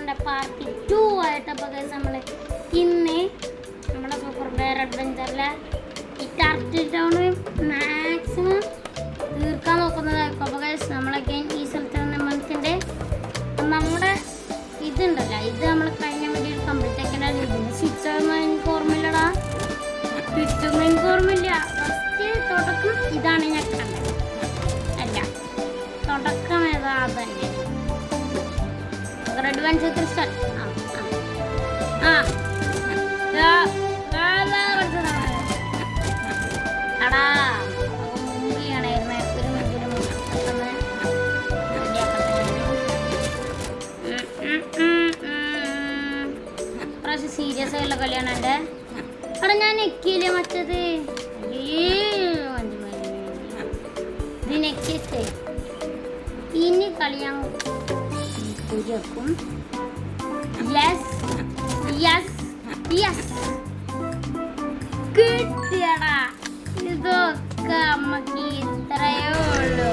അഡ്വഞ്ചറിൻ്റെ part 2 ആയിട്ടപ്പോൾ നമ്മൾ ഇന്ന് നമ്മുടെ സൂപ്പർ ബെയർ അഡ്വഞ്ചറിലെ ഈ ടർട്ടിൽ ടൗൺ മാക്സിമം തീർക്കാൻ നോക്കുന്നതായിരിക്കും. അപ്പോൾ നമ്മളൊക്കെ ഈ സ്ഥലത്ത് നമ്മൾക്കിൻ്റെ നമ്മുടെ ഇതുണ്ടല്ലോ, ഇത് നമ്മൾ കഴിഞ്ഞ വേണ്ടി കംപ്ലീറ്റ് ആക്കേണ്ട സ്വിച്ചൊന്നും എനിക്ക് ഓർമ്മയില്ലടാ, സ്വിച്ചൊന്നും എനിക്ക് ഓർമ്മയില്ല. ഫസ്റ്റ് തുടക്കം ഇതാണ് ഞാൻ കണ്ടത്, അല്ല തുടക്കം ഏതാ അതന്നെ അഡ്വഞ്ചർ ക്രിസ്റ്റൽ. അടാ മുമ്പിയാണായിരുന്നു എപ്പോഴും എങ്കിലും പ്രാവശ്യം സീരിയസ് ആയുള്ള കളിയാണ് എൻ്റെ. അവിടെ ഞാൻ നെക്കിയില്ലേ മറ്റത്, ഇത് നെക്കിട്ട് ഇനി കളിയാൻ കുരിക്കും. യെസ് യെസ് യെസ് കിട്ടിയടാ. ഇതൊക്കെ അമ്മക്ക് ഇത്രയേ ഉള്ളൂ.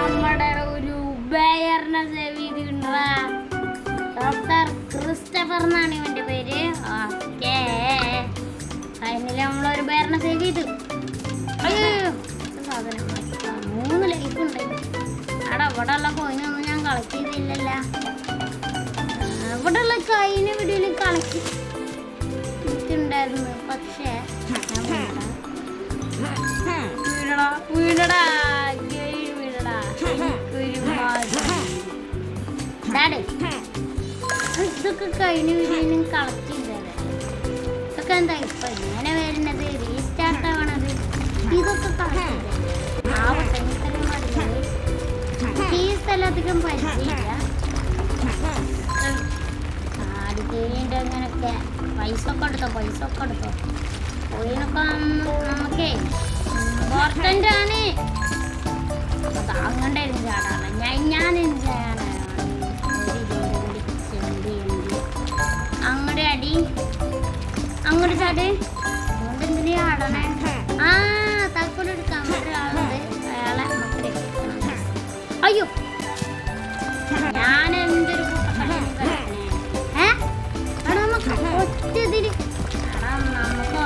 നമ്മുടെ ഒരു ബെയറിനെ സേവ് ചെയ്തിട്ടുണ്ടാ. ഡോക്ടർ ക്രിസ്റ്റഫർ എന്നാണ് ഇവൻ്റെ പേര്. ഓക്കേ, ഫൈനലി നമ്മളൊരു ബെയറിനെ സേവ് ചെയ്തു. അയ്യോ സാധനം 3 ലൈഫ് ഉണ്ടായിരുന്നു. അവിടെ ഇവിടെ ഉള്ള കോയിനൊന്നും ഞാൻ കളക്ട് ചെയ്തില്ലല്ല. ഇവിടെ ഉള്ള കൈന് വീഡിയോയിൽ കളക്ട് ചെയ്തിട്ടുണ്ടായിരുന്നു, പക്ഷേ വീടടാ ഇതൊക്കെ കൈന് വീഡിയോയിലും കളക്ട് ചെയ്തത്. ഇതൊക്കെ എന്താ ഇപ്പൊ ഇങ്ങനെ വരുന്നത്, റീസ്റ്റാർട്ട് ആവണത്. ഇതൊക്കെ കളക്ട് ചെയ്തത് ആവട്ടെ. ഈ സ്ഥലധികം പരിചയമില്ല. ആദ്യത്തെ അങ്ങനെയൊക്കെ പൈസ ഒക്കെ എടുത്തോ കോയിനൊക്കെ നമുക്കേ ഇമ്പോർട്ടൻ്റ് ആണ്. അങ്ങോട്ടായിരുന്നു ചാടാണ് ഞാൻ ചെയ്യാനാണ്. അങ്ങോട്ട് അടി അങ്ങോട്ട് ചാട്. അതുകൊണ്ട് എന്തിനാ ആടണേ? തൽക്കൂടെ എടുക്കാം. ഒരാളുണ്ട്, അയാളെ നമുക്ക് രക്ഷിക്കണം. അയ്യോ ഞാൻ എന്തൊരു ഒറ്റതിന് നമുക്ക്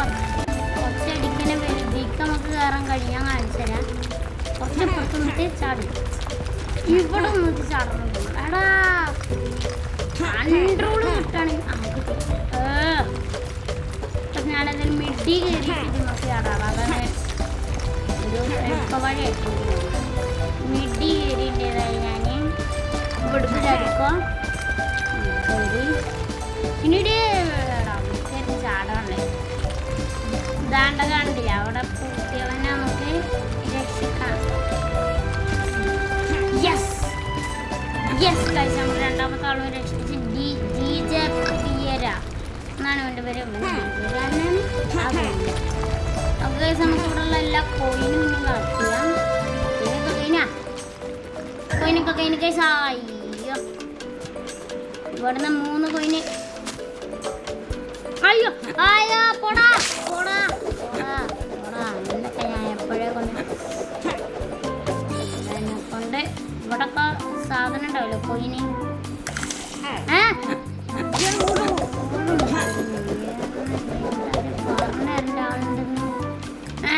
ഒറ്റയടിക്കനെ വെറുതേക്ക് നമുക്ക് കയറാൻ കഴിയാൻ കാണിച്ചു തരാം. കുറച്ചപ്പുറത്ത് നിന്നിട്ട് ചാടി ഇവിടെ നിന്നിട്ട് ചാടണം. എടാ കൺട്രോള് കിട്ടുകയാണെങ്കിൽ നമുക്ക് ഞാനതിൽ മിഡി കയറിയിട്ട് നോക്കി ചാടാറ്. അതാണ് ഒരു എളുപ്പവഴിയായിട്ട് മിഡി കയറിൻ്റെതായി ഞാൻ ഇവിടുന്ന് ചാടിക്കോ കയറി പിന്നീട് ചാടണ്ടേ. ഇതാണ്ട കണ്ടില്ല, അവിടെ പൂട്ടിയവനെ നമുക്ക് രക്ഷിക്കാം. യെസ് യെസ് കഴിച്ച് നമുക്ക് രണ്ടാമത്തെ ആളും രക്ഷിച്ച് DJ പിയര എന്നാണ് അവൻ്റെ പേര്. നമുക്ക് ഇവിടെ ഉള്ള എല്ലാ കോയിനും പിന്നെ കളിക്കാം. കോയിനൊക്കെ കഴിഞ്ഞ കൈസ് അയ്യോ ഇവിടുന്ന് 3 കോയിന്. അയ്യോ അയ്യോ പോടാ പോടാ പോടാ പോടാ. എന്നൊക്കെ ഞാൻ എപ്പോഴേ കൊണ്ട് ഇവിടൊക്കെ സാധനം ഉണ്ടാവല്ലോ കോയിന്.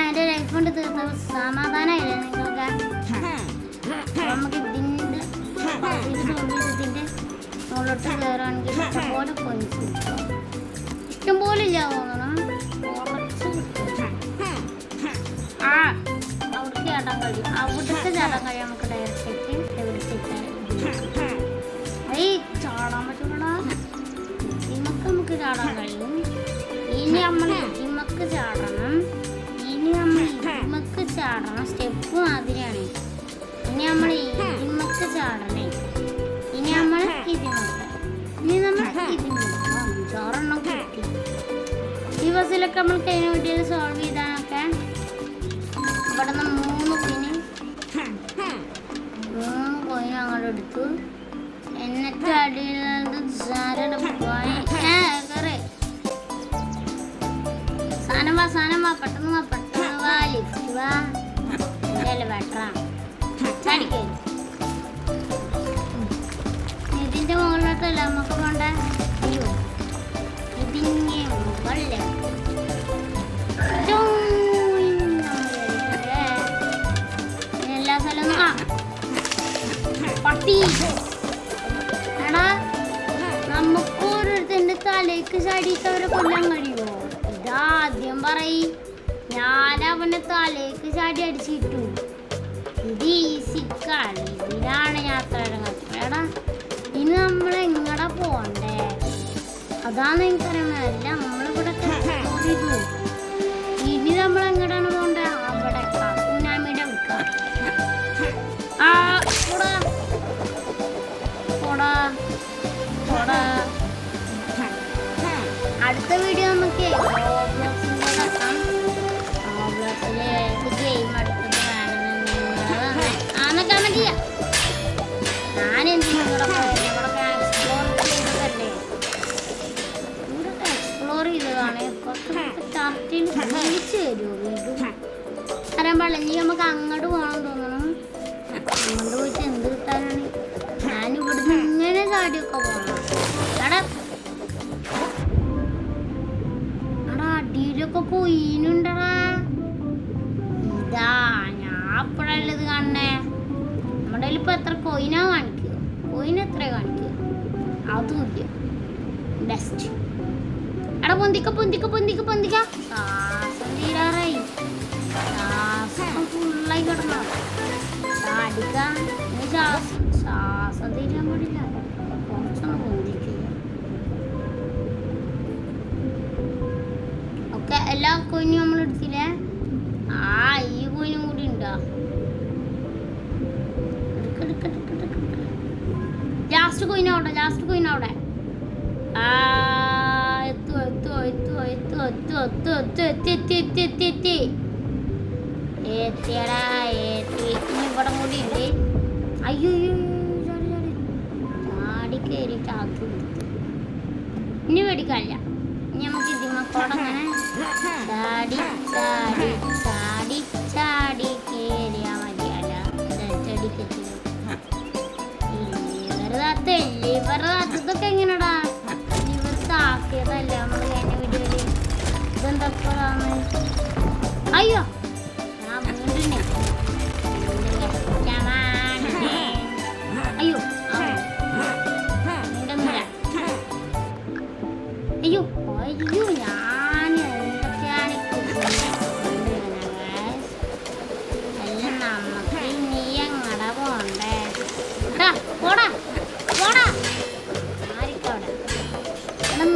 എൻ്റെ ലൈഫ് കൊണ്ട് തീർന്ന സമാധാനമായില്ലേ നിങ്ങൾക്കൊക്കെ? നമുക്ക് ഇതിൻ്റെ മുകളിലോട്ട് കയറുകയാണെങ്കിൽ ഇഷ്ടംപോലെ കോയിൻസ് കിട്ടും. ഇഷ്ടംപോലെ ഇല്ല തോന്നണം, കുറച്ച് അവിടേക്ക് ചാടാൻ കഴിയും. അവിടുത്തെ ചാടാൻ കഴിയും നമുക്ക് ഡയറക്റ്റ് എവിടത്തേക്ക് ഈ ചാടാൻ പറ്റുള്ളൂ. നമുക്ക് ചാടാൻ കഴിയും. ഇനി നമ്മൾ ഇതിമക്ക് ചാടണം. സ്റ്റെപ്പ് മാതിരിയാണ്. ഇനി നമ്മൾ ഇതിമക്ക് ചാടണേ. ഇനി നമ്മൾ ഇതിമക്ക് 5-6 കിട്ടി. ഈ ബസ്സിലൊക്കെ നമ്മൾ കഴിഞ്ഞ വീഡിയോയിൽ സോൾവ് ചെയ്താനൊക്കെ ഇവിടെ നിന്ന് 3 കോയിൻ അങ്ങോട്ട് എടുത്തു. എന്നിട്ട് അടിയിൽ സാധനം വാ പെട്ടെന്ന് വാ ലിഫ്റ്റ് വാ വെട്ടറാ ചാടിക്കേ. ഇപ്പുറത്തല്ല നമുക്ക് വേണ്ട. അയ്യോ ഇതിങ്ങനെ മുകളിലെ എല്ലാ സ്ഥലവും പട്ടി. എടാ നമുക്ക് ഓരോരുത്തരുടെ തലേക്ക് ചാടിയിട്ടവരെ കൊല്ലാൻ കഴിയുമോ? ഇതാദ്യം പറയ്. ഞാൻ അവന്റെ തലേക്ക് ചാടി അടിച്ചിട്ടു. ഇത് ഈസി കളി. ഇതിലാണ് യാത്രയുടെ കഷ്ടം. എടാ ഇനി നമ്മൾ എങ്ങടെ പോണ്ടേ? അതാണ് എനിക്കറിയുന്നത്. അല്ല നമ്മളിവിടെ ചെയ്തു. ഇനി നമ്മൾ എങ്ങടാണ് പോണ്ടേ? അവിടെ സുനാമിയുടെ വിൽക്കാം. അടുത്ത വീഡിയോ നമുക്ക് ഗെയിം അടുത്തത് വേണമെന്ന് ഞാൻ എന്തിനും എക്സ്പ്ലോർ ചെയ്തതാണ്. ചർച്ചയിൽ വിളിച്ചു തരുമോ വീണ്ടും അറിയാൻ പാടില്ല. ഇനി നമുക്ക് അങ്ങോട്ട് പോകണം തോന്നണം. അങ്ങോട്ട് പോയിട്ട് എന്ത് കിട്ടാനാണ്? ഞാനിവിടുന്ന് ഇങ്ങനെ ചാടിയൊക്കെ പോകണം. എടാ അടിയിലൊക്കെ കൊയിനുണ്ടടാ. ഇതാ ഞാൻ അപ്പോഴല്ലത് കാണണേ. നമ്മുടെ കയ്യിൽ ഇപ്പൊ എത്ര കൊയിനാ കാണിക്കുക? കൊയിൻ എത്ര കാണിക്കുക? അതുമില്ല. ബെസ്റ്റ്. എടാ പൊന്തിക്ക പൊന്തിക്ക പൊന്തിക്ക പൊന്തിക്ക. ശ്വാസം തീരാറായി. ശ്വാസം ഫുള്ളായി കിടന്നോ? അടിക്കാൻ ശ്വാസം തീരാൻ പാടില്ല. കുറച്ചൊന്ന് പൊന്തിക്കുക. ഒക്കെ എല്ലാ കോയിനും നമ്മൾ എടുത്തില്ലേ? ഈ കോയിനും കൂടി ഉണ്ടോ? ലാസ്റ്റ് കോയിൻ അവിടെ. ലാസ്റ്റ് കോയിൻ അവിടെ. എത്തിയടാ എത്തി. ഇവിടെ കൂടി ഉണ്ട്. അയ്യോ ചാടി കയറിയിട്ട് അത് ഇനി പേടിക്കാനില്ല. ഇനി നമുക്ക് ഇതിമക്കോടങ്ങനെ ചാടി ചാടി ചാടി ചാടി കയറിയാ മതിയല്ല. ഇതൊക്കെ എങ്ങനെടാ? ഇവർ താക്കിയതല്ല നമ്മൾ കഴിഞ്ഞ വീഡിയോയില്. ഇതെന്തൊക്കെയാണ്? അയ്യോ ഞാൻ വീണ്ടും അയ്യോ അയ്യോ അയ്യോ ഞാൻ എന്തൊക്കെയാണ് എല്ലാം നമുക്ക് നീ എങ്ങടെ പോണ്ടേ? പോടാ പോടാ ആരിക്കോടെ.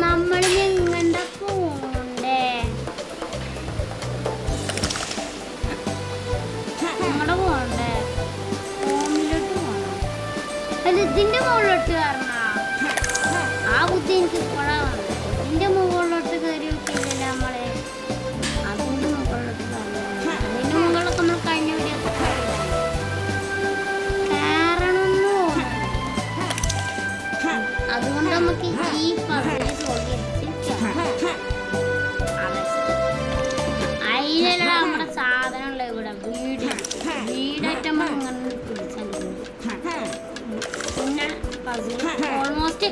നമ്മൾ എങ്ങടെ പോണ്ടേ? എങ്ങടെ പോണ്ടേ? ഹോമിലോട്ട് പോണം. അല്ല ഇതിന്റെ മുകളിലോട്ട് കയറണ ആ ബുദ്ധി എനിക്ക് ഇപ്പോഴാ വന്നത്. ഇതിന്റെ മുകളിലോട്ട് കയറി നോക്കിയില്ല നമ്മളെ. അതിന്റെ മുകളിലോട്ട് അതിന്റെ മുകളിലൊക്കെ നമ്മൾ കഴിഞ്ഞ വീഡിയോ കയറണമെന്ന് തോന്നുന്നു. അതുകൊണ്ട് നമുക്ക് ഈ പദ്ധതി അതിലല്ല നമ്മുടെ സാധനമുള്ള ഇവിടെ വീടായിട്ട് നമ്മൾ ഇങ്ങനെ പിടിച്ചാൽ പിന്നെ പസിൽ ഓൾമോസ്റ്റ്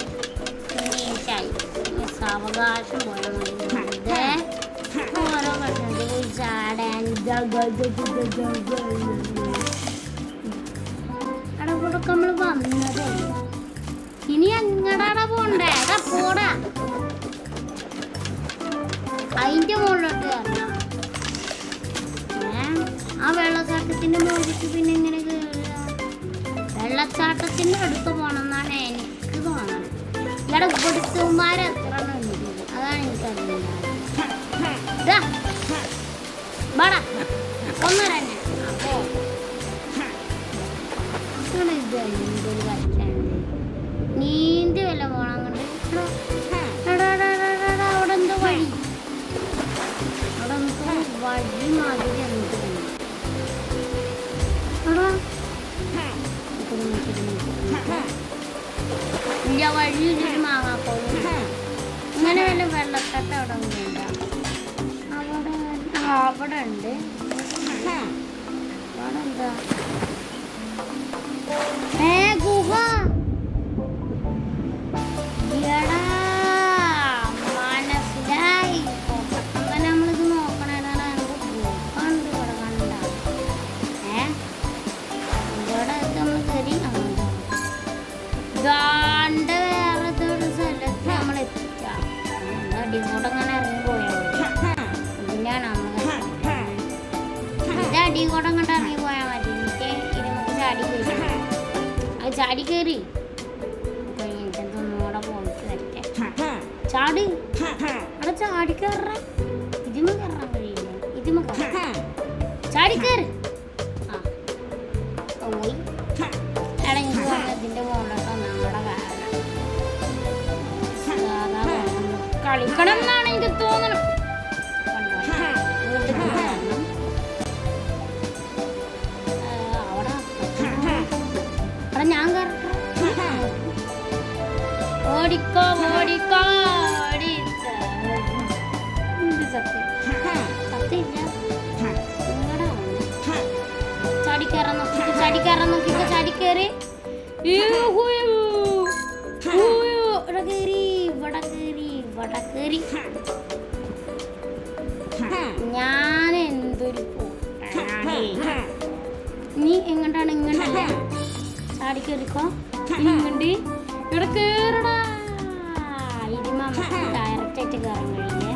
ഫിനിഷായി. സാവകാശം പോയാൽ മതി. ഓരോ കഷ്ണത്തിൽ ചാടാൻ അടക്കൂടൊക്കെ നമ്മൾ വന്നത്. ഇനി എങ്ങടാടാ പോണ്ടേ? പോടാ അതിന്റെ മുകളിലോട്ട് കയറണം. ആ വെള്ളച്ചാട്ടത്തിന്റെ മുകളിലേക്ക് പിന്നെ എങ്ങനെ കയറുക? വെള്ളച്ചാട്ടത്തിന്റെ അടുത്ത് പോണെന്നാണ് എനിക്ക് തോന്നണത്. ഇവിടെ പിടുത്തന്മാരെത്ര ഉണ്ട് അതാണ് എനിക്കറിയില്ല. ഒന്നരന്നെ അപ്പോ ഇത് എന്തൊരു കഷ്ടാണ്. നീന്തി വല്ല പോണം അങ്ങോട്ട്. അവിടെ എന്തോ വഴി. അവിടെ എന്തോ വഴി മാതിരി എന്ത് ഇല്ല വഴിയിലൊരു മാങ്ങാക്കോളും. ഇങ്ങനെ വല്ല വെള്ളത്തട്ട അവിടെ ഒന്നുമില്ല. അവിടെ ഉണ്ട്. അവിടെ എന്താ ഗുഹ. അടി കൂടെ അങ്ങോട്ട് ഇറങ്ങി പോയാൽ മതി. എനിക്ക് ഇരുമക്ക് ചാടി കയറി. അത് ചാടി കയറി ഒന്നുകൂടെ പോയിട്ട് വരട്ടെ. ചാടി അവിടെ ചാടി കയറ. ഇതിമ കയറാൻ കഴിയില്ല. ഇതിമ ചാടി കയറി. ആ പോയി. എടാ എനിക്ക് പറഞ്ഞ ഇതിന്റെ മുകളിലോട്ടോ നമ്മുടെ കളിക്കണം എന്നാണ് എനിക്ക് തോന്നണം. അവിടെ ഞാൻ ഓടിക്കോ ഓടിക്കോ ചാടിക്കയറാൻ നോക്കിക്കോ ചാടിക്കയറാൻ നോക്കിക്കോ ചാടിക്കയറി. ഇവിടെ കയറി ഇവിടെ കയറി ഇവിടെ കയറി. ഞാൻ എന്തൊരു നീ എങ്ങോട്ടാണ്? ഇങ്ങോട്ടല്ലേ ചാടി കയറിക്കോ. ഇങ്ങോട്ട് ഇവിടെ കയറടാ. ഇതിമ ഡയറക്റ്റ് ആയിട്ട് കയറാൻ കഴിയില്ലേ?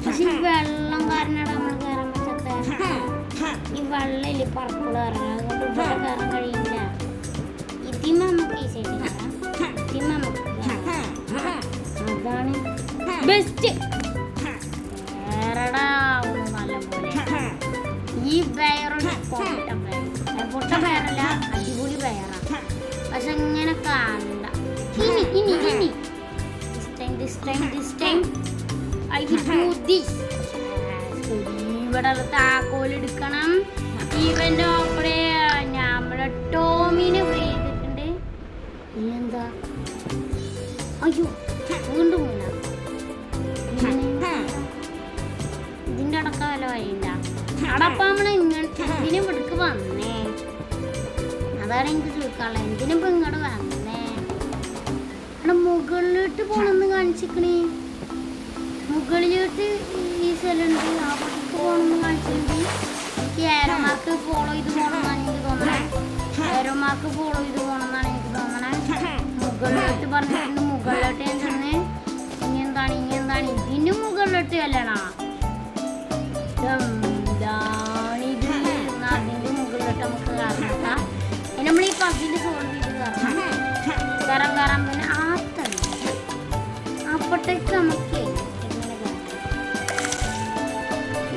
പക്ഷെ ഈ വെള്ളം കാരണമാണ് നമ്മൾ കയറാൻ പറ്റാത്ത. ഈ വെള്ളമില്ല പറക്കുള്ള കയറാൻ, അതുകൊണ്ട് ഇവിടെ കയറാൻ കഴിയില്ല. ഇതിമ നമുക്ക് ഈ സൈഡിൽ കയറാം. ഇതിമ നമുക്ക് അതാണ് ബെസ്റ്റ്. കയറടാ ഒന്ന് നല്ലപോലെ. ഈ ബയറൊരു പൊട്ട ബയറല്ല, അടിപൊളി ബയറാ. പക്ഷെ ഇങ്ങനെ കാണണ്ട. ഇനി ഇനി ഇനി ഇവിടെ താക്കോലെടുക്കണം. ഇവന്റെ ഒപ്പടെ നമ്മളെ ടോമിനെ ഫ്രീ ചെയ്തിട്ടുണ്ട്. എന്താ അയ്യോ വീണ്ടും ഇതിന്റെ അടക്ക വില വഴിയുണ്ട. അടപ്പ നമ്മള് ഇതിന് ഇവിടേക്ക് വന്നേ. അതാണ് എനിക്ക് ചോദിക്കാനുള്ളത്. എന്തിനിപ്പോ ഇങ്ങോട്ട് വന്നേ? അവിടെ മുകളിലോട്ട് പോണെന്ന് കാണിച്ചിക്കണേ. മുകളിലോട്ട് ഈ സ്ഥലമുണ്ട്. അവിടേക്ക് പോണെന്ന് കാണിച്ചിട്ടുണ്ട്. എനിക്ക് ഏരോമാർക്ക് ഫോളോ ചെയ്ത് പോകണമെന്നാണ് എനിക്ക് തോന്നണേ. ഏരോമാർക്ക് ഫോളോ ചെയ്ത് പോകണമെന്നാണ് എനിക്ക് തോന്നണേ. മുകളിലോട്ട് പറഞ്ഞിട്ടുണ്ട്. മുകളിലോട്ട് ഞാൻ ചെന്ന് ഇനി എന്താണ് ഇതിന്റെ മുകളിലോട്ട് അല്ലണോ? എന്താണിത്? അതിന്റെ മുകളിലോട്ട് നമുക്ക് കയറാം. നമ്മൾ ഈ പസില് സോൾവ് ചെയ്ത് കയറാൻ പിന്നെ ആത്തണം. അപ്പോഴത്തേക്ക് നമുക്ക്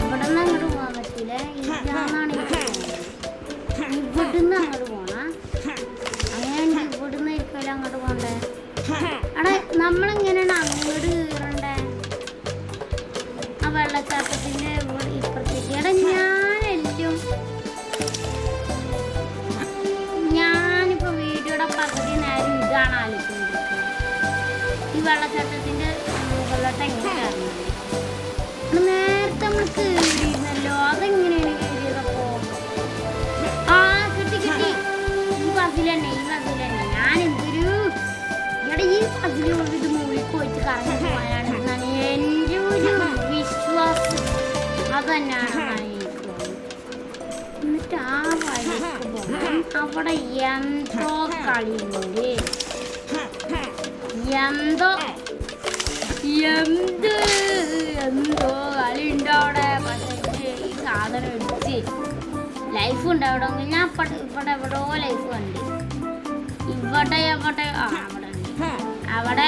ഇവിടെ നിന്ന് അങ്ങോട്ട് പോകാൻ പറ്റില്ല. ഇതാണെന്നാണ് ഇവിടുന്ന് അങ്ങോട്ട് പോണ. അങ്ങനെയാണെങ്കിൽ ഇവിടുന്ന് ഇരിക്കലും അങ്ങോട്ട് പോണ്ടേ. അവിടെ നമ്മളെങ്ങനെയാണ് അങ്ങോട്ട് കയറണ്ടേ? ആ വെള്ളച്ചാട്ടത്തിന്റെ ഇപ്പുറത്തേക്ക്. എടാ ഞാനിപ്പോ വീഡിയോയുടെ പകുതി നേരം ഇതാണ് ആലോചിച്ചുകൊണ്ടിരിക്കുന്നത്. ഈ വെള്ളച്ചാട്ടത്തിന്റെ മുകളിലോട്ട് എങ്ങനെ കയറുന്നത്? നേരത്തെ നമ്മൾ കയറിയിരുന്നല്ലോ. അതെങ്ങനെയാണ് കയറിയതപ്പോ? ആ കിട്ടി കിട്ടി. ഈ പസിലന്നെ ഞാൻ എന്തൊരു ഇവിടെ ഈ പസില് ഇത് മുകളിൽ പോയിട്ട് കറങ്ങി പോകാനാണ് എൻ്റെ ഒരു വിശ്വാസം. അത് തന്നെയാണ് എനിക്ക് തോന്നുന്നത്. എന്നിട്ട് ആ വഴിക്ക് പോകാൻ അവിടെ എന്തോ കളിയുണ്ട്. എന്തോ കളിയുണ്ട് അവിടെ. പക്ഷേ ഈ സാധനം എടുത്ത് ലൈഫ് ഉണ്ട് അവിടെ. ഞാൻ ഇവിടെ എവിടെയോ ലൈഫ് കണ്ട്. ഇവിടെ അവിടെ ഉണ്ട്. അവിടെ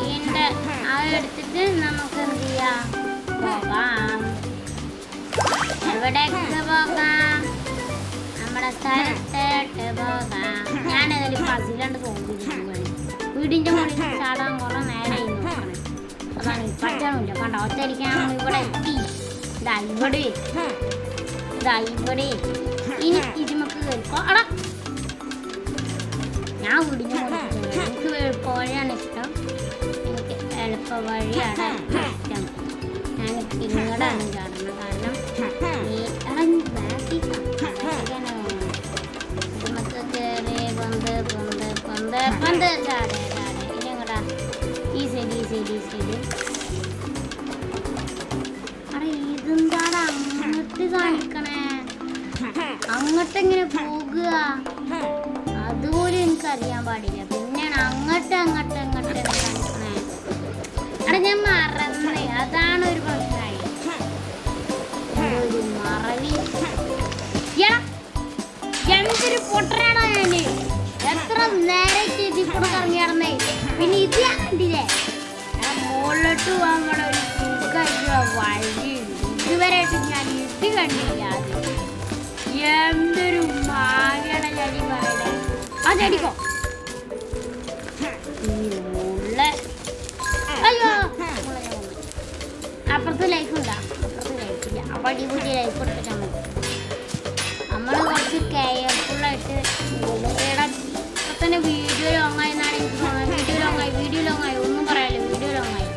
ഇതിൻ്റെ അത് എടുത്തിട്ട് നമുക്ക് എന്ത് ചെയ്യാം? പോകാം. എവിടേക്ക് പോകാം? നമ്മുടെ സ്ഥലത്തോട്ട് പോകാം. ഞാനേതായാലും പസിലാണ്ട് തോന്നിയിരിക്കുന്നത്. വീടിൻ്റെ മുകളിൽ ചാടാൻ കുറേ നേരം നോക്കണേ. അതാണ് പറ്റണില്ല. കണ്ടോ ഒറ്റയിരിക്കാൻ ഇവിടെ എത്തി. ഇവിടെ ഇനി ഇതിമക്ക് കേൾക്കോ. അടാ ഞാൻ വീടിൻ്റെ മുകളിൽ എനിക്ക് എളുപ്പവഴിയാണ് ഇഷ്ടം. എനിക്ക് എളുപ്പ വഴിയാണ് ഇഷ്ടം. ഞാൻ ഇങ്ങോട്ടാണ് ചാടുന്നത്. കാരണം ഇതിമക്ക് കയറി പന്ത് ചാടേ ഇനി എങ്ങോട്ടാ? ഈ സൈഡ് അവിടെ ഇതെന്താടാ അങ്ങോട്ട് കാണിക്കണേ? അങ്ങോട്ടെങ്ങനെ പോകുക? അതുപോലും എനിക്കറിയാൻ പാടില്ല. പിന്നെയാണ് അങ്ങോട്ട് കാണിക്കണേ. അവിടെ ഞാൻ മറന്നേ. അതാണ് ഒരു പ്രശ്നമായി. ഒരു മറവി പൊട്ടനാണോ ഞാന്? എത്ര നേരെ ഇതിൽ കൂടെ കറങ്ങി നടന്നേ. പിന്നെ ഇത് ഞാൻ കണ്ടില്ലേ, ഞാൻ മുകളിലോട്ട് പോകാൻ കൂടെ ഒരു സുഖമായിട്ടുള്ള വഴി ഇതുവരെയായിട്ട് ഞാൻ ഇത് കണ്ടില്ല. എന്തൊരു മാങ്ങയുടെ ചെടി പറയണേ. ആ ചെടിക്കോ അയ്യോ അപ്പുറത്ത് ലൈഫ് ഉണ്ടാ? അപ്പുറത്ത് ലൈഫില്ല. അപ്പൊ അടിപൊളി ലൈഫ് എടുത്തിട്ടാൽ മതി. നമ്മൾ കുറച്ച് കെയർഫുള്ളായിട്ട് ഇവിടെ ഇപ്പൊ തന്നെ വീഡിയോ ലോങ്ങായി എന്നാണ് എനിക്ക് തോന്നുന്നത്. വീഡിയോ ലോങ്ങായി ഒന്നും പറയാലോ. വീഡിയോ ലോങ്ങായി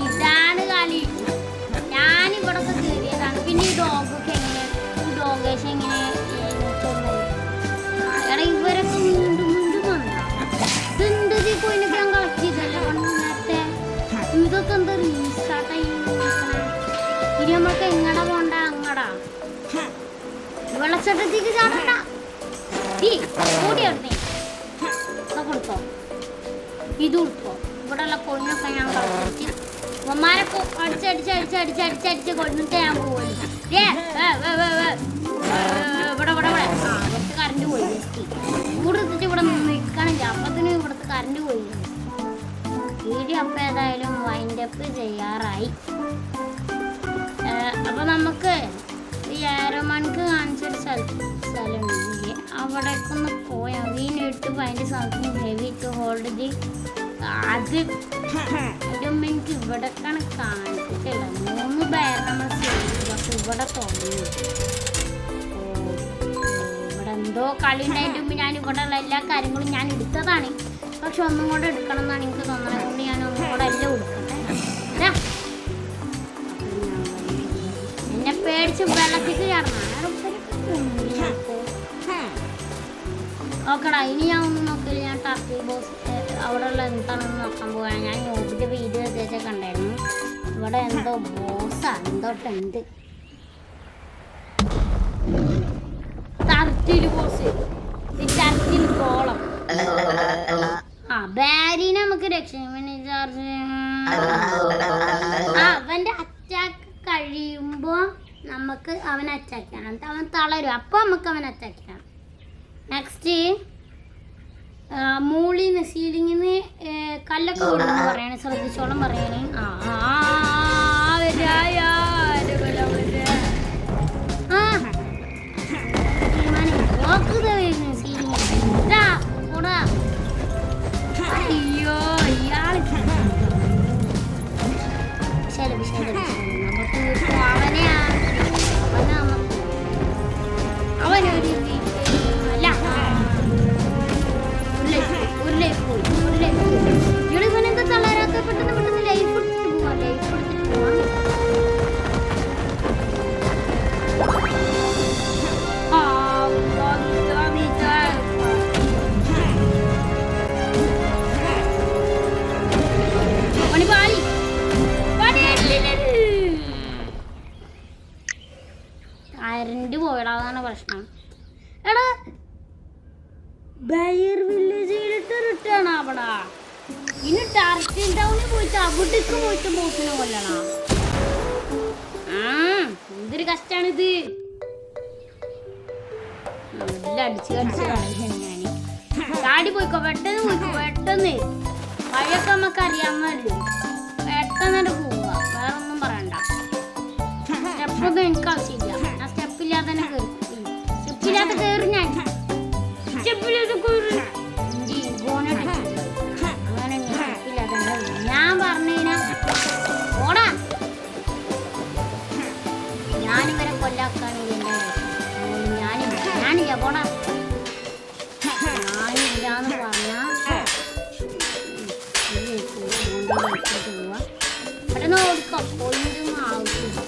ഇതാണ് കളി. ഞാനിവിടെ കയറിയതാണ്. പിന്നെ ഈ ഡോഗൊക്കെ എങ്ങനെ, ഈ ഡോഗേഷൻ എങ്ങനെ എടാ ഇവരൊക്കെ വീണ്ടും വീണ്ടും വന്നാ ഇതെന്തത് പോയിനൊക്കെ ഞാൻ കളക്ട് ചെയ്തല്ലേ നേരത്തെ. ഇതൊക്കെ എന്താ റീസ്റ്റാർട്ടായി ഇനി നമ്മൾക്ക് എങ്ങടാ പോണ്ട? അങ്ങടാ വെള്ളച്ചട്ടത്തേക്ക് ചാടണ്ട. ഓടി എടുത്തേ കൊടുത്തോ, ഇത് കൊടുത്തോ. ഇവിടെയുള്ള കൊഴിഞ്ഞൊക്കെ ഞാൻ കളിച്ച് ഉമ്മാരൊക്കെ അടിച്ചടിച്ച് കൊണ്ടിട്ട് ഞാൻ പോകുന്നു. ഇവിടെ കുറച്ച് കറണ്ട് പോയി. കൂടെ എത്തിച്ച് ഇവിടെ നിൽക്കണില്ല. അപ്പത്തിന് ഇവിടുത്തെ കറണ്ട് പോയി. വീഡിയോ അപ്പം ഏതായാലും വൈൻഡ് അപ്പ് ചെയ്യാറായി. അപ്പം നമുക്ക് ഈ ഏറോമണിക്ക് കാണിച്ചൊരു സ്ഥലമുണ്ട്, അവിടേക്കൊന്ന് പോയാൽ വീണിട്ട് അതിൻ്റെ something heavy to hold the. അത് അതിൻ്റെ എനിക്ക് ഇവിടേക്കാണ് കാണിച്ചിട്ടില്ല. 3 പേർ നമ്മൾ ചെയ്തു. പക്ഷെ ഇവിടെ തുടങ്ങി ഇവിടെ എന്തോ കളി ഉണ്ടായിട്ട് മുമ്പ് ഞാൻ ഇവിടെ ഉള്ള എല്ലാ കാര്യങ്ങളും ഞാൻ എടുത്തതാണ്. പക്ഷെ ഒന്നും കൂടെ എടുക്കണം എന്നാണ് എനിക്ക് തോന്നുന്നത്. അതുകൊണ്ട് ഞാൻ ഒന്നും കൂടെ എല്ലാം എടുക്കട്ടെ. എന്നെ പേടിച്ച് വെള്ളത്തേക്ക് ചേർന്നാണ്. ഓക്കെടാ, ഇനി ഞാൻ ഒന്നും നോക്കില്ല. ഞാൻ ടർക്കിൾ ബോസ് അവിടെ ഉള്ള എന്താണെന്ന് നോക്കാൻ പോവാണ്. ഞാൻ നോക്കിയിട്ട് വീഡിയോ ഉദ്ദേശിച്ച കണ്ടായിരുന്നു. ഇവിടെ എന്തോ ബോസാ എന്തോട്ടുണ്ട്. ടർക്കിൾ ബോസ്, ടർക്കിൾ കോളം. ആ ബാരിനെ നമുക്ക് രക്ഷിക്കും. ചാർജ് അവൻ്റെ അറ്റാക്ക് കഴിയുമ്പോൾ നമുക്ക് അവനെ അറ്റാക്ക് ചെയ്യണം. അവൻ തളരും, അപ്പോൾ നമുക്ക് അവനെ അറ്റാക്ക് ചെയ്യണം. നെക്സ്റ്റ് മൂളിന്ന് സീലിങ്ങിന്ന് കല്ലൊക്കെ വീഴുന്നു പറയണേ. ശ്രദ്ധിച്ചോളം പറയണേ. അയ്യോ ഇയാള് നമുക്ക് അവനൊരു ഇവനെന്താ തളരാത്ത? പെട്ടെന്ന് ലൈഫ് എടുത്തിട്ട് പോവാം. കരണ്ട് പോയടാതാണ് പ്രശ്നം. എടാ ബയർ വില്ലേജിലിട്ട് റിട്ടേൺ ആവടാ. ഇനി ടാർക്കിൻ ടൗണിൽ പോയിട്ട് അവിടേക്ക് പോയിട്ട് ബോസിനെ കൊല്ലണ. എന്തൊരു കഷ്ടാണിത്. നല്ല അടിച്ച് കളയാൻ ചാടി പോയിക്കോ. പെട്ടെന്ന് വഴിയൊക്കെ നമുക്ക് അറിയാമല്ലോ. പെട്ടെന്ന് പോവുക. വേറെ ഒന്നും പറയണ്ട. സ്റ്റെപ്പൊന്നും എനിക്ക് ആവശ്യമില്ല. ഞാൻ സ്റ്റെപ്പില്ലാതെ തന്നെ കയറി. സ്റ്റെപ്പില്ലാതെ കയറി ഞാൻ ഞാൻ പറഞ്ഞാ ഓടാ. ഞാനിവരെ കൊല്ലാക്കാണെങ്കിൽ ഞാനില്ല പോടാ. ഞാനില്ലാന്ന് പറഞ്ഞാ പോവാ. പെട്ടെന്ന് ഓടിക്കോ. പോയിട്ടൊന്നും ആവശ്യമില്ല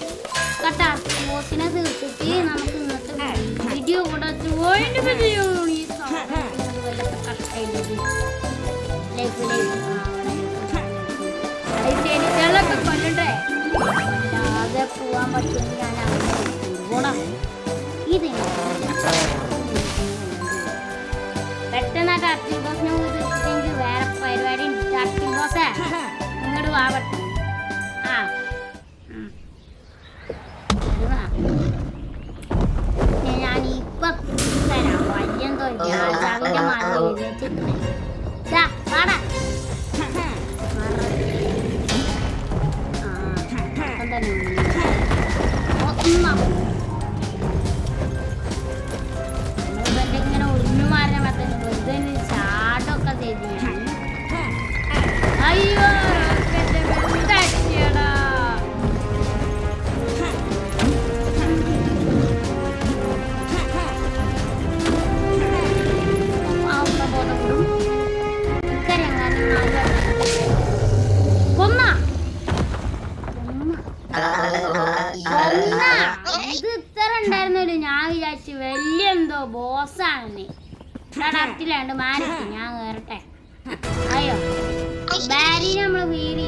കേട്ടാ. ബോസിനെ തീർത്തിട്ട് നമുക്ക് ഇന്നത്തെ വീഡിയോ കൂടെ ചെടികളൊക്കെ കൊല്ലണ്ടേ. അല്ലാതെ പോവാൻ പറ്റുമെങ്കിൽ ഞാൻ അങ്ങനെ പോടാ. ഇത് പെട്ടെന്ന് ആ ടർക്കിൾ ബോസിനെ തീർത്തിട്ടെങ്കിൽ വേറെ പരിപാടി. ടർക്കിൾ ബോസേ ഇങ്ങോട്ട് വാ പെട്ടെന്ന്. ഇങ്ങനെ ഒഴിഞ്ഞു മാറിയ മത്തന്നെ വെറുതെ ചാട്ടൊക്കെ ചെയ്തു ഞാൻ. അയ്യോ തട്ടിയടാ. ഇത് ഇത്ര ഉണ്ടായിരുന്നല്ലോ. ഞാൻ വിചാരിച്ചു വലിയ എന്തോ ബോസാണെന്ന്. ഡർട്ടിലാണ്ട് മാറിക്ക് ഞാൻ കേറട്ടെ. അയ്യോ ബാരി നമ്മള് വീട്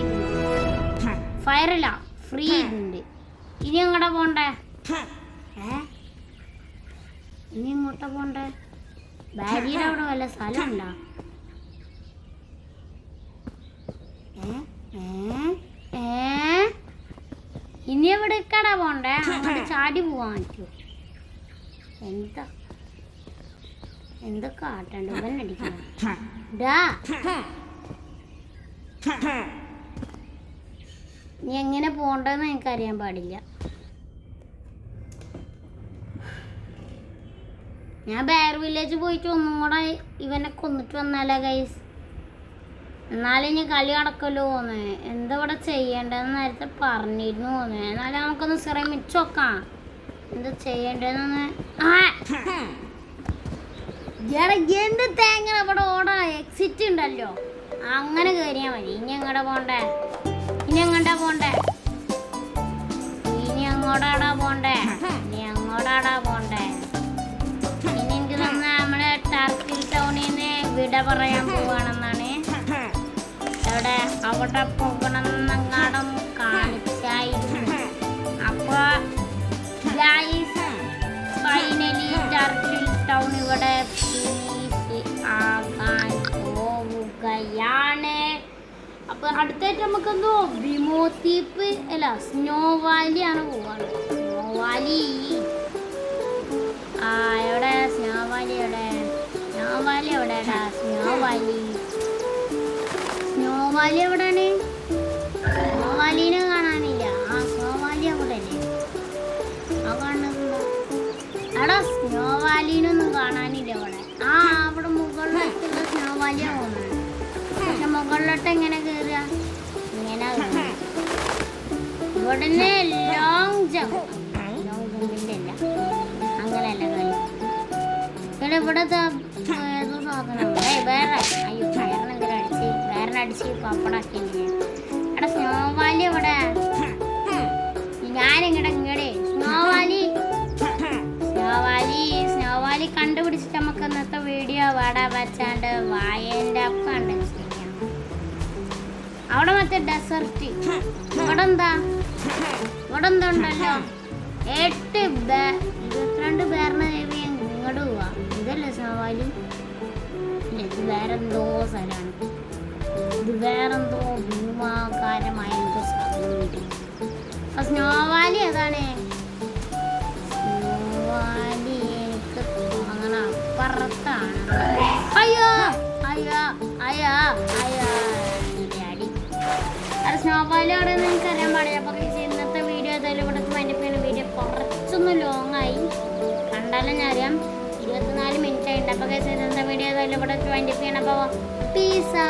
ഫയറില്ല ഫ്രീ ഇതുണ്ട്. ഇനി എങ്ങോട്ടാ പോണ്ടേ? ഇനി എങ്ങോട്ടാ പോണ്ടേ? ബാരിയുടെ അവിടെ വല്ല സ്ഥലം ഉണ്ടോ? ഇനി എവിടെ കട പോണ്ടേ? അങ്ങോട്ട് ചാടി പോവാൻ പറ്റുമോ? എന്താ കാട്ടണ്ട ഇവനടിക്കണം. നീ എങ്ങനെ പോണ്ടെന്ന് എനിക്കറിയാൻ പാടില്ല. ഞാൻ ബെയർ വില്ലേജ് പോയിട്ട് ഒന്നും കൂടെ ഇവനെ കൊന്നിട്ട് വന്നാലോ ഗൈസ്? എന്നാലും ഇനി കളി നടക്കല്ലോ തോന്നേ. എന്താ ഇവിടെ ചെയ്യേണ്ടതെന്ന് നേരത്തെ പറഞ്ഞിരുന്നു തോന്നേ. എന്നാലും നമുക്കൊന്ന് ശ്രമിച്ചു നോക്കാം എന്താ ചെയ്യേണ്ടതെന്ന്. എന്ത് തേങ്ങ ഇവിടെ ഓടാ എക്സിറ്റ് ഉണ്ടല്ലോ, അങ്ങനെ കയറിയാ മതി. ഇനി എങ്ങോട്ടാ പോണ്ടേ? ഇനി എങ്ങോട്ടാ പോണ്ടേ? ഇനി എങ്ങോട്ടാടാ പോണ്ടേ? ഇനി എനിക്ക് തന്നെ നമ്മളെ ടർക്കിൽ ടൗണിൽ നിന്ന് വിട പറയാൻ പോവാണെന്നാണ്. അവിടെ പോകണമെന്നങ്ങാടും കാണിച്ചായിരുന്നു. അപ്പൊ ഫൈനലി ടർക്കിൽ ടൗൺ ഇവിടെ ആകാൻ പോവുകയാണ്. അപ്പൊ അടുത്തായിട്ട് നമുക്കെന്തോ വിമോത്തീപ്പ് അല്ല സ്നോ വാലിയാണ് പോവാണ്. സ്നോ വാലി എവിടെ? സ്നോ വാലി എവിടെയാടാ? സ്നോ വാലി എവിടെയാണ്? സ്നോ വാലിനെ കാണാനില്ല. സ്നോ വാലി അവിടെ അല്ലേ? കാണുന്നുണ്ടോ? എടാ സ്നോ വാലിനൊന്നും കാണാനില്ല ഇവിടെ. അവിടെ മുകളിലുള്ള സ്നോ വാലിയാണ് പോകുന്നത്. പക്ഷെ മുകളിലോട്ട് എങ്ങനെ കയറുക? ഇങ്ങനെ ഇവിടെ ലോങ് ജമ്പിന്റെ അല്ല, അങ്ങനെയല്ല കളി. ഇവിടെ ഏതോ സാധനം വേറെ. അയ്യോ വേറിനടിച്ച് പപ്പടാക്കിണ്ട്. എടാ സ്നോ വാലി എവിടെ? ഞാനിങ്ങടെ സ്നോ വാലി കണ്ടുപിടിച്ചിട്ട് നമുക്ക് ഇന്നത്തെ വീഡിയോ വട വെച്ചാണ്ട് വായന്റെ കണ്ടു. അവിടെ മറ്റേ ഡെസർട്ട് ഇവിടെ എന്താ ഉണ്ടല്ലോ 22 പേരിന് ഇങ്ങോട്ട് പോവാ. ഇതല്ലേ സ്നോ വാലി? ഇത് വേറെന്തോ സ്ഥലമാണ്. ഇത് വേറെന്തോ ഭൂമാകാരമായ എന്തോ സ്ഥലമുണ്ട്. സ്നോ വാലി ഏതാണ്? സ്നോ വാലി എനിക്ക് അങ്ങനെ അപ്പുറത്താണ്. അയ്യോ അത് സ്നോ വാലി അവിടെ നിന്ന് എനിക്കറിയാൻ പാടില്ല. അപ്പൊ ഇന്നത്തെ വീഡിയോ ഏതായാലും ഇവിടെ വൈൻഡപ്പ് വീഡിയോ കുറച്ചൊന്ന് ലോങ് ആയി. കണ്ടാലും ഞാൻ അറിയാം 24 മിനിറ്റ് ആയിട്ട്. അപ്പൊ ഇന്നത്തെ വീഡിയോ ഏതായാലും ഇവിടെ വൈൻഡപ്പ് ചെയ്യണം. അപ്പൊ പീസാ.